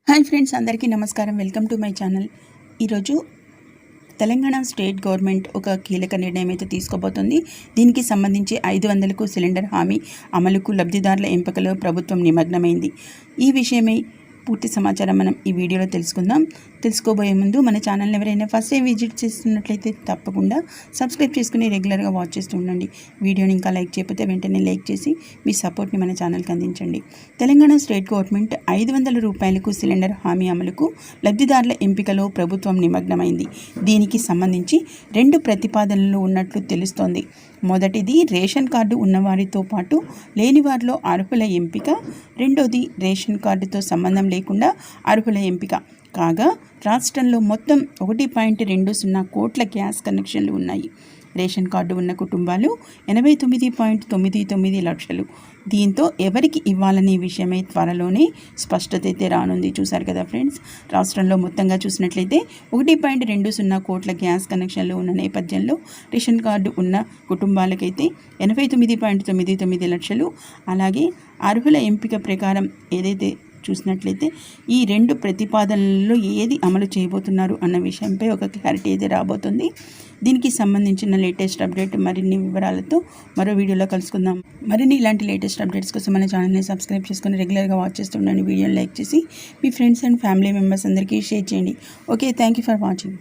Hi friends, అందరికీ నమస్కారం. Welcome to my channel. ఈరోజు తెలంగాణ స్టేట్ గవర్నమెంట్ ఒక కీలక నిర్ణయం అయితే తీసుకోబోతుంది. దీనికి సంబంధించి 500కు సిలిండర్ హామీ అమలుకు లబ్ధిదారుల ఎంపికలో ప్రభుత్వం నిమగ్నమైంది. ఈ విషయమై పూర్తి సమాచారం మనం ఈ వీడియోలో తెలుసుకుందాం. తెలుసుకోబోయే ముందు మన ఛానల్ని ఎవరైనా ఫస్ట్ టైం విజిట్ చేస్తున్నట్లయితే తప్పకుండా సబ్స్క్రైబ్ చేసుకుని రెగ్యులర్గా వాచ్ చేస్తూ ఉండండి. వీడియోని ఇంకా లైక్ చేయకపోతే వెంటనే లైక్ చేసి మీ సపోర్ట్ని మన ఛానల్కి అందించండి. తెలంగాణ స్టేట్ గవర్నమెంట్ 500 రూపాయలకు సిలిండర్ హామీ అమలుకు లబ్ధిదారుల ఎంపికలో ప్రభుత్వం నిమగ్నమైంది. దీనికి సంబంధించి 2 ప్రతిపాదనలు ఉన్నట్లు తెలుస్తోంది. మొదటిది రేషన్ కార్డు ఉన్నవారితో పాటు లేని వారిలో అర్హుల ఎంపిక, రెండోది రేషన్ కార్డుతో సంబంధం లేకుండా అర్హుల ఎంపిక. కాగా రాష్ట్రంలో మొత్తం 1.20 కోట్ల గ్యాస్ కనెక్షన్లు ఉన్నాయి. రేషన్ కార్డు ఉన్న కుటుంబాలు 89.99 లక్షలు. దీంతో ఎవరికి ఇవ్వాలనే విషయమై త్వరలోనే స్పష్టత అయితే రానుంది. చూశారు కదా ఫ్రెండ్స్, రాష్ట్రంలో మొత్తంగా చూసినట్లయితే 1.20 కోట్ల గ్యాస్ కనెక్షన్లు ఉన్న నేపథ్యంలో రేషన్ కార్డు ఉన్న కుటుంబాలకైతే 89.99 లక్షలు. అలాగే అర్హుల ఎంపిక ప్రకారం ఏదైతే చూసినట్లయితే ఈ 2 ప్రతిపాదనలలో ఏది అమలు చేయబోతున్నారు అన్న విషయంపై ఒక క్లారిటీ అయితే రాబోతుంది. దీనికి సంబంధించిన లేటెస్ట్ అప్డేట్ మరిన్ని వివరాలతో మరో వీడియోలో కలుసుకుందాం. మరిన్ని ఇలాంటి లేటెస్ట్ అప్డేట్స్ కోసం మన ఛానల్ని సబ్స్క్రైబ్ చేసుకొని రెగ్యులర్గా వాచ్ చేస్తుండండి. వీడియోని లైక్ చేసి మీ ఫ్రెండ్స్ అండ్ ఫ్యామిలీ మెంబర్స్ అందరికీ షేర్ చేయండి. Okay, thank you for watching.